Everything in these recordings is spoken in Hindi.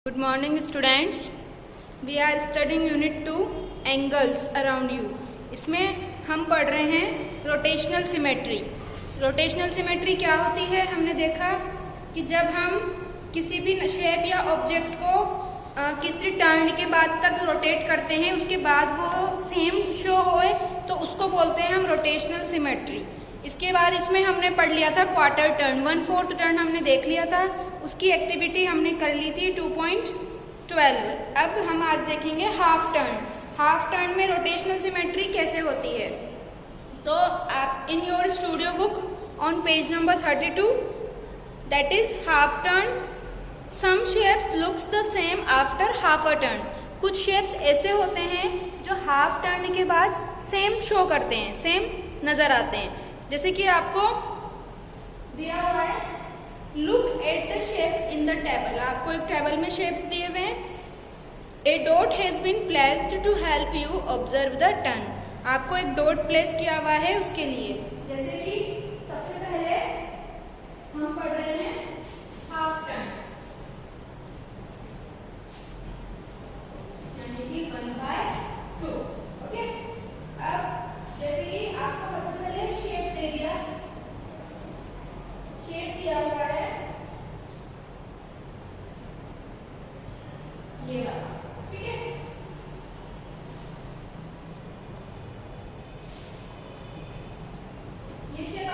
Good morning students. We are studying unit 2 angles around you. इसमें हम पढ़ रहे हैं रोटेशनल सिमेट्री. रोटेशनल सिमेट्री क्या होती है? हमने देखा कि जब हम किसी भी शेप या ऑब्जेक्ट को किसी टर्न के बाद तक रोटेट करते हैं, उसके बाद वो सेम शो होए तो उसको बोलते हैं हम रोटेशनल सिमेट्री. इसके बाद इसमें हमने पढ़ लिया था क्वार्टर टर्न, 1/4 टर्न हमने देख लिया था. उसकी एक्टिविटी हमने कर ली थी 2.12. अब हम आज देखेंगे हाफ टर्न. हाफ टर्न में रोटेशनल सिमेट्री कैसे होती है. तो आप in your studio book on page number 32, that is half turn. Some shapes looks the same after half a turn. कुछ शेप्स ऐसे होते हैं जो हाफ टर्न के बाद सेम शो करते हैं, सेम नजर आते हैं. जैसे कि आपको दिया हुआ है, look at the shapes in the table. आपको एक टेबल में शेप्स दिए हुए हैं. A dot has been placed to help you observe the turn. आपको एक डॉट प्लेस किया हुआ है उसके लिए. जैसे कि सबसे पहले हम पढ़ रहे हैं हाफ टर्न, यानी कि 1/2. ओके. अब जैसे कि आपको सबसे पहले शेप दे दिया, शेप दिया हुआ है ये वाला. ठीक है. ये शेप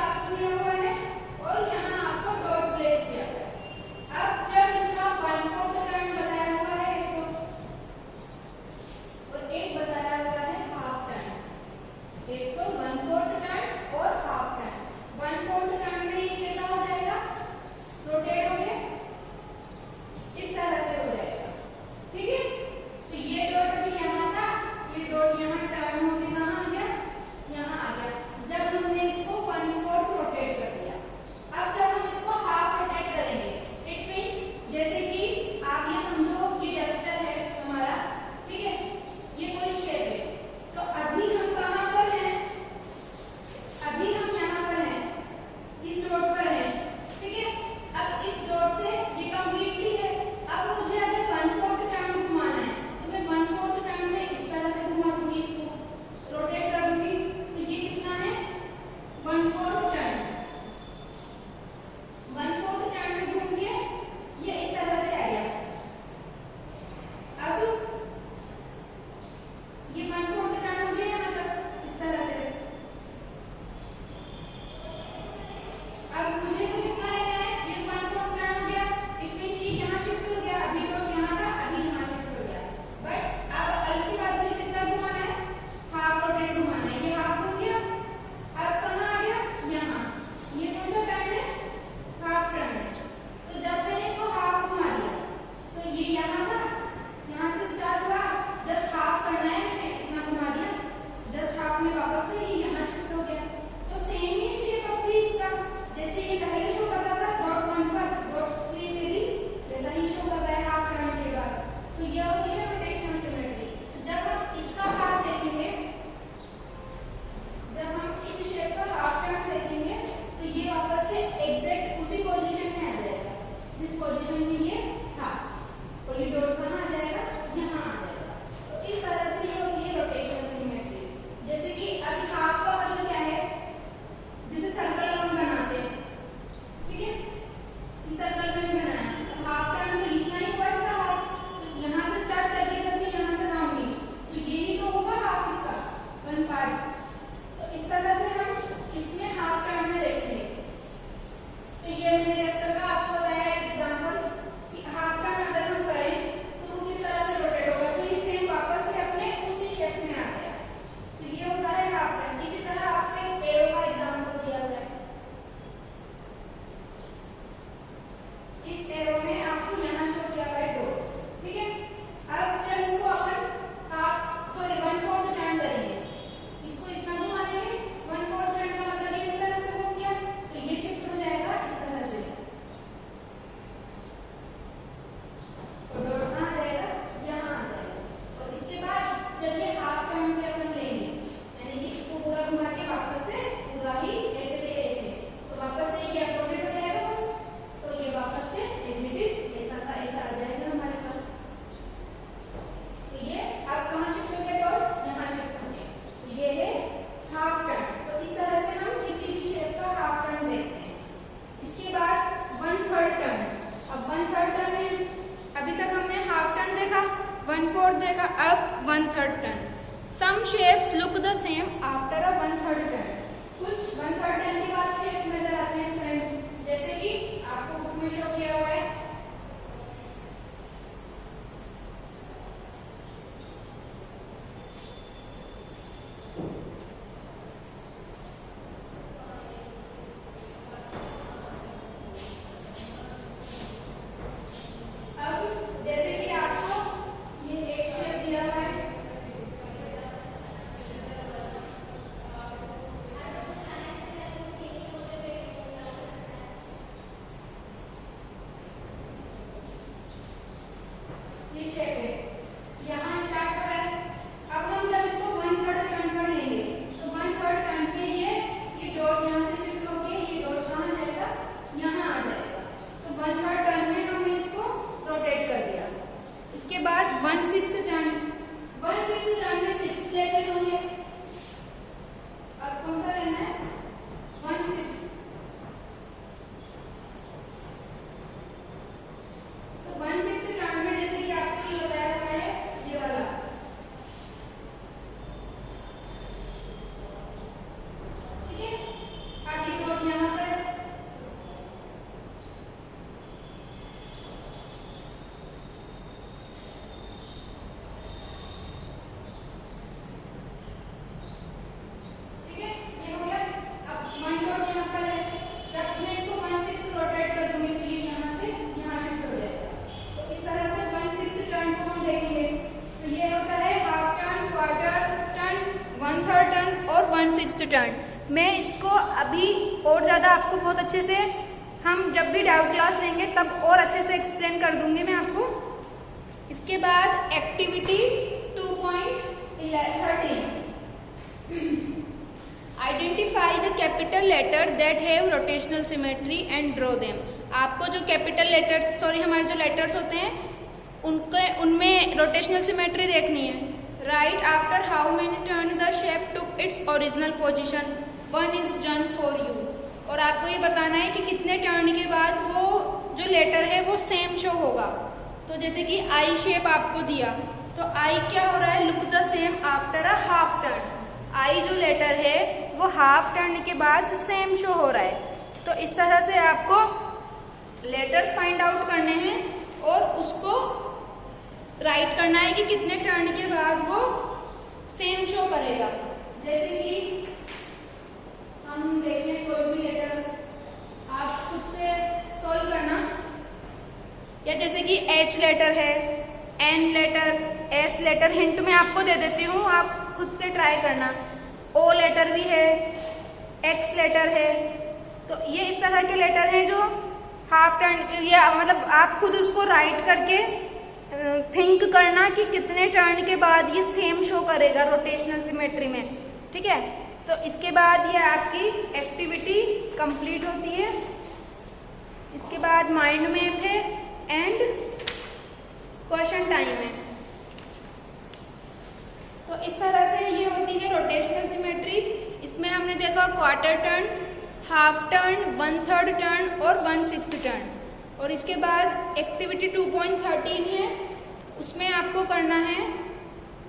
1/4 देखा, अब 1/3 turn. Some shapes look the same after a 1/3 turn. कुछ 1/3 टर्न के बाद शेप नजर आते हैं इस तरह, जैसे कि आपको बुक में शो किया हुआ है। ये शेप है, यहाँ स्टार्ट हो रहा है। अब हम जब इसको 1/3 टर्न कर लेंगे तो 1/3 टर्न के लिए ये डॉट यहाँ से शिफ्ट होके ये डॉट कहाँ जाएगा, यहाँ आ जाएगा। तो 1/3 टर्न में हमने इसको रोटेट कर दिया। इसके बाद 1/6 टर्न, 1/6 टर्न में 6 प्लेसेस होंगे। अब कौन सा लेना है, 1/6। तो 1/6 टर्न में जैसे कि आपको ये बताया हुआ है, ये वाला ठीक है। अब ये डॉट यहाँ पर ठीक है, ये हो गया। अब 1 डॉट यहाँ पर है, जब मैं इसको 1/6 रोटेट कर दूंगी तो ये यहाँ से यहाँ शिफ्ट हो जाएगा। तो इस तरह से 1/6 टर्न को हम देखेंगे। तो ये होता है half turn, quarter turn, 1/3 turn और 1/6 टर्न। मैं इसको अभी और ज़्यादा आपको बहुत अच्छे से, हम जब भी डाउट क्लास लेंगे तब और अच्छे से एक्सप्लेन कर दूंगी मैं आपको। इसके बाद activity 2.13, identify the capital letter that have rotational symmetry and draw them. आपको जो कैपिटल लेटर्स, सॉरी हमारे जो लेटर्स होते हैं उनमें रोटेशनल सिमेट्री देखनी है। Right after how many turn the shape took its original position, 1 is done for you. और आपको ये बताना है कि कितने टर्न के बाद वो जो लेटर है वो सेम शो होगा। तो जैसे कि आई शेप आपको दिया, तो आई क्या हो रहा है, look the same after a half turn. I जो लेटर है वो हाफ टर्न के बाद सेम शो हो रहा है। तो इस तरह से आपको लेटर्स फाइंड आउट करने हैं और उसको राइट करना है कि कितने टर्न के बाद वो सेम शो करेगा। जैसे कि हम देखें कोई भी लेटर, आप खुद से सॉल्व करना। या जैसे कि एच लेटर है, N letter, S letter, hint में आपको दे देती हूँ, आप खुद से ट्राई करना। ओ लेटर भी है, एक्स लेटर है। तो ये इस तरह के लेटर हैं जो हाफ टर्न, ये मतलब आप खुद उसको राइट करके थिंक करना कि कितने टर्न के बाद ये सेम शो करेगा रोटेशनल सिमेट्री में, ठीक है। तो इसके बाद ये आपकी एक्टिविटी कंप्लीट होती है। इसके बाद माइंड मैप है एंड क्वेश्चन टाइम है। तो इस तरह से ये होती है रोटेशनल सिमेट्री। इसमें हमने देखा quarter turn, half turn, 1/3 turn और 1/6 टर्न। और इसके बाद एक्टिविटी 2.13 है, उसमें आपको करना है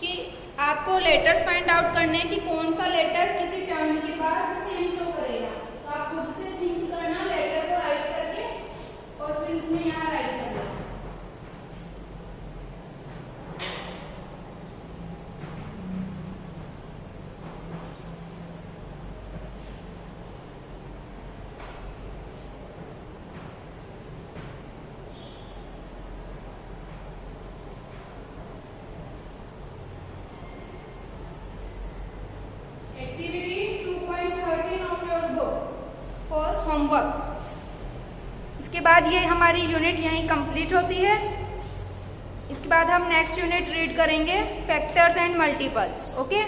कि आपको लेटर्स फाइंड आउट करने हैं कि कौन सा लेटर किसी टर्न के बाद सेम शो करेगा। तो आप खुद से थिंक करना लेटर को राइट करके और फिर उसमें यहाँ राइट करना। होमवर्क। इसके बाद ये हमारी यूनिट यहीं कंप्लीट होती है। इसके बाद हम नेक्स्ट यूनिट रीड करेंगे फैक्टर्स एंड मल्टीपल्स। ओके।